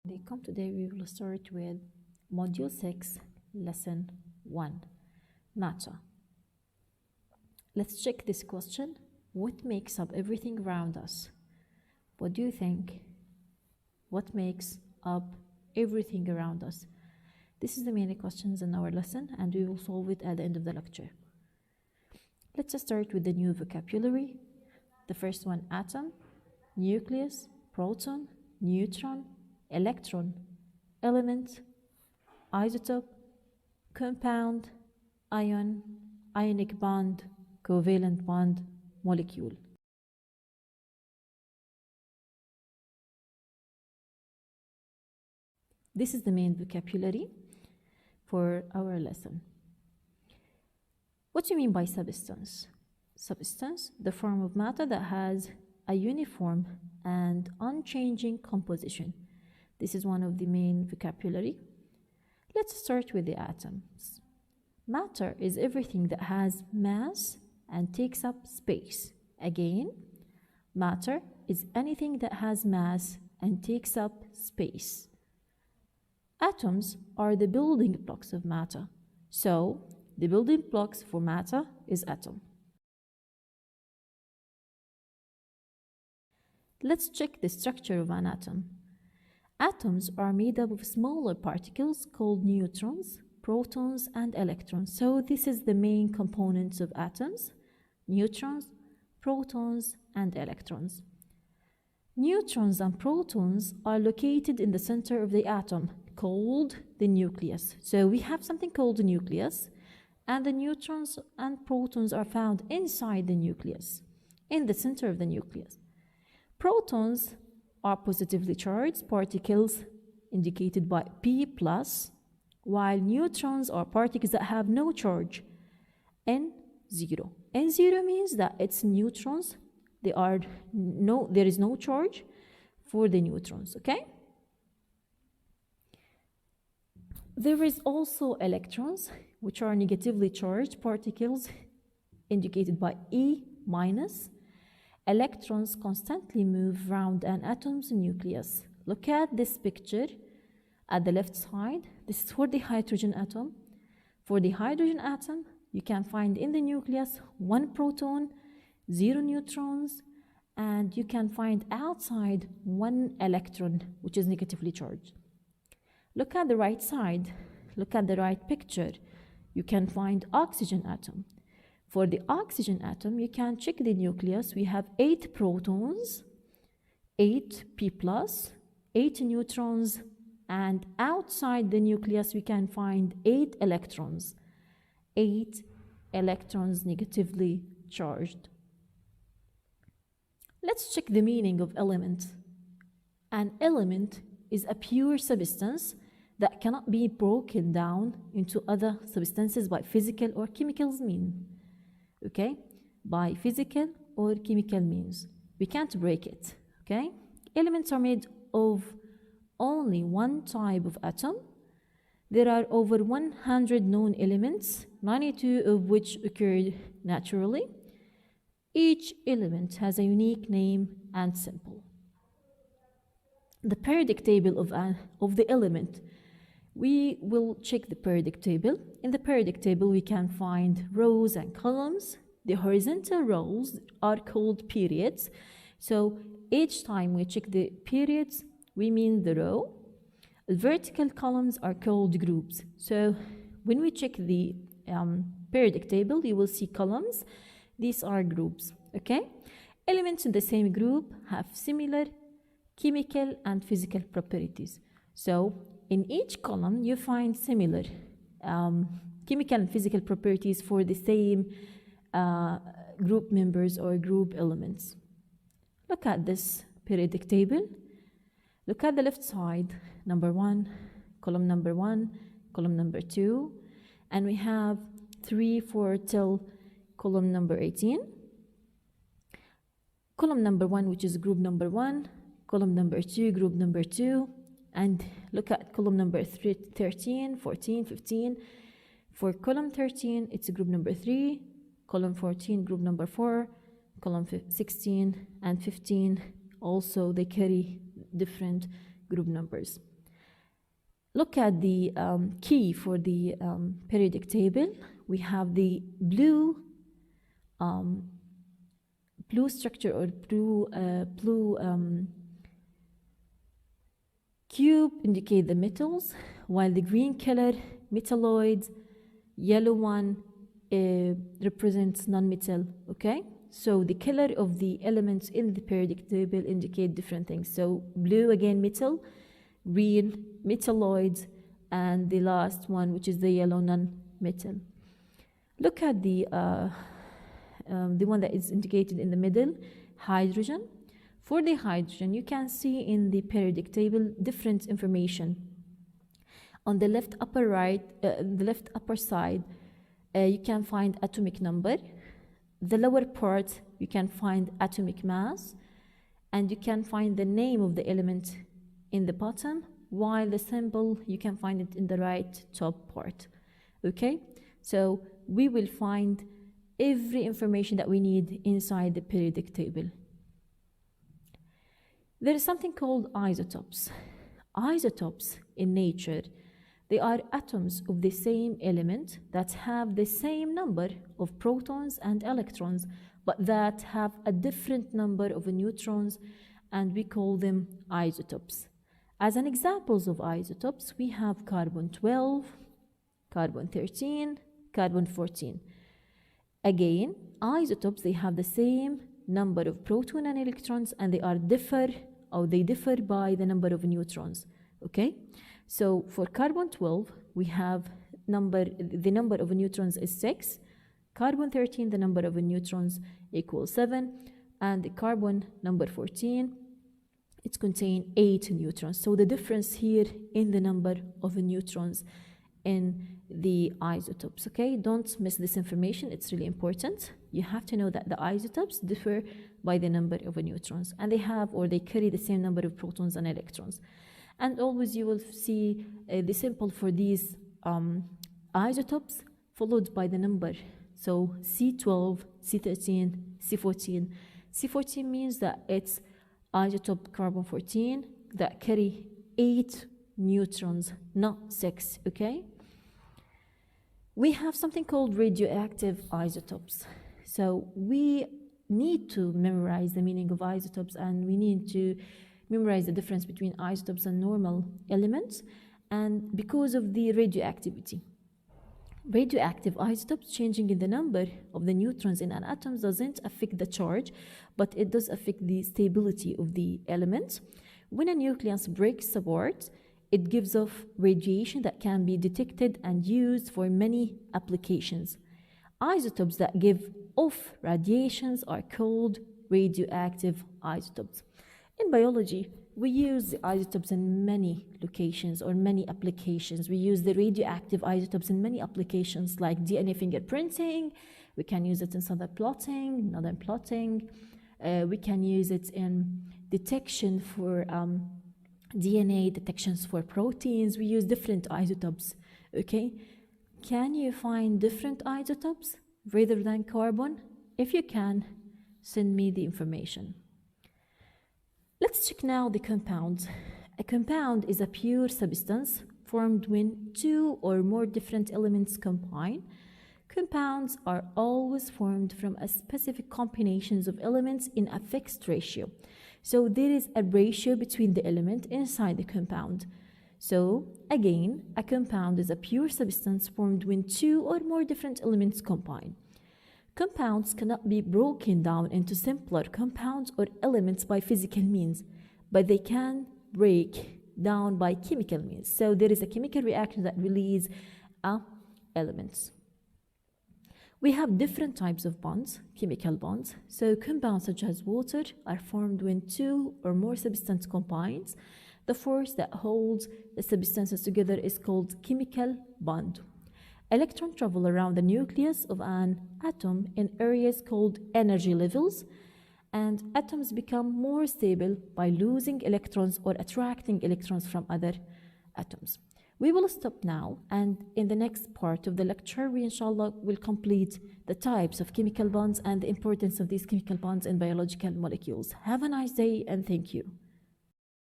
Today we will start with Module 6, Lesson 1, Matter. Let's check this question. What makes up everything around us? What do you think? What makes up everything around us? This is the main questions in our lesson, and we will solve it at the end of the lecture. Let's start with the new vocabulary. The first one, atom, nucleus, proton, neutron, electron, element, isotope, compound, ion, ionic bond, covalent bond, molecule. This is the main vocabulary for our lesson. What do you mean by substance? Substance, the form of matter that has a uniform and unchanging composition. This is one of the main vocabulary. Let's start with the atoms. Matter is everything that has mass and takes up space. Again, matter is anything that has mass and takes up space. Atoms are the building blocks of matter. So, the building blocks for matter is atom. Let's check the structure of an atom. Atoms are made up of smaller particles called neutrons, protons, and electrons. So this is the main components of atoms: neutrons, protons, and electrons. Neutrons and protons are located in the center of the atom, called the nucleus. So we have something called the nucleus, and the neutrons and protons are found inside the nucleus, in the center of the nucleus. Protons are positively charged particles indicated by P+, while neutrons are particles that have no charge, N0. N0 means that it's neutrons. There is no charge for the neutrons, okay? There is also electrons, which are negatively charged particles indicated by E-. Electrons constantly move around an atom's nucleus. Look at this picture at the left side. This is for the hydrogen atom. For the hydrogen atom, you can find in the nucleus 1 proton, 0 neutrons, and you can find outside 1 electron, which is negatively charged. Look at the right side. Look at the right picture. You can find oxygen atom. For the oxygen atom, you can check the nucleus. We have 8 protons, 8 P+, 8 neutrons, and outside the nucleus, we can find 8 electrons. 8 electrons negatively charged. Let's check the meaning of element. An element is a pure substance that cannot be broken down into other substances by physical or chemical means. Okay? By physical or chemical means. We can't break it. Okay? Elements are made of only one type of atom. There are over 100 known elements, 92 of which occur naturally. Each element has a unique name and symbol. The periodic table of the element. We will check the periodic table. In the periodic table, we can find rows and columns. The horizontal rows are called periods. So each time we check the periods, we mean the row. The vertical columns are called groups. So when we check the periodic table, you will see columns. These are groups, okay? Elements in the same group have similar chemical and physical properties. So in each column, you find similar chemical and physical properties for the same group members or group elements. Look at this periodic table. Look at the left side, number 1, column number 1, column number 2, and we have 3, 4 till column number 18. Column number 1, which is group number 1, column number 2, group number 2, and look at column number 13, 14, 15. For column 13, it's group number 3, column 14, group number 4, column 16 and 15, also they carry different group numbers. Look at the key for the periodic table. We have the blue structure or blue cube indicate the metals, while the green color metalloids, yellow one represents non-metal. Okay, so the color of the elements in the periodic table indicate different things. So blue again metal, green metalloids, and the last one, which is the yellow non-metal. Look at the one that is indicated in the middle, hydrogen. For the hydrogen, you can see in the periodic table different information. On the left upper side, you can find atomic number. The lower part, you can find atomic mass, and you can find the name of the element in the bottom, while the symbol, you can find it in the right top part. Okay, so we will find every information that we need inside the periodic table. There is something called isotopes. Isotopes in nature, they are atoms of the same element that have the same number of protons and electrons, but that have a different number of neutrons, and we call them isotopes. As an examples of isotopes, we have carbon-12, carbon-13, carbon-14. Again, isotopes, they have the same number of proton and electrons, and they differ by the number of neutrons. Okay, so for carbon-12, we have the number of neutrons is 6. Carbon-13, the number of neutrons equals 7, and the carbon number 14, it contains 8 neutrons. So the difference here in the number of neutrons in the isotopes. Okay, don't miss this information, it's really important. You have to know that the isotopes differ by the number of neutrons, and they carry the same number of protons and electrons. And always you will see the symbol for these isotopes followed by the number. So C12, C13, C14. C14 means that it's isotope carbon-14 that carry 8 neutrons, not 6, okay? We have something called radioactive isotopes. So we need to memorize the meaning of isotopes, and we need to memorize the difference between isotopes and normal elements, and because of the radioactivity. Radioactive isotopes changing in the number of the neutrons in an atom doesn't affect the charge, but it does affect the stability of the element. When a nucleus breaks apart, it gives off radiation that can be detected and used for many applications. Isotopes that give off radiations are called radioactive isotopes. In biology, we use the isotopes in many locations or many applications. We use the radioactive isotopes in many applications like DNA fingerprinting. We can use it in southern plotting, northern plotting. We can use it in detection for DNA, detections for proteins. We use different isotopes, okay? Can you find different isotopes rather than carbon? If you can, send me the information. Let's check now the compounds. A compound is a pure substance formed when two or more different elements combine. Compounds are always formed from a specific combinations of elements in a fixed ratio. So there is a ratio between the element inside the compound. So again, a compound is a pure substance formed when two or more different elements combine. Compounds cannot be broken down into simpler compounds or elements by physical means, but they can break down by chemical means. So there is a chemical reaction that releases elements. We have different types of bonds, chemical bonds. So compounds such as water are formed when two or more substances combine. The force that holds the substances together is called chemical bond. Electrons travel around the nucleus of an atom in areas called energy levels, and atoms become more stable by losing electrons or attracting electrons from other atoms. We will stop now, and in the next part of the lecture, we inshallah will complete the types of chemical bonds and the importance of these chemical bonds in biological molecules. Have a nice day, and thank you.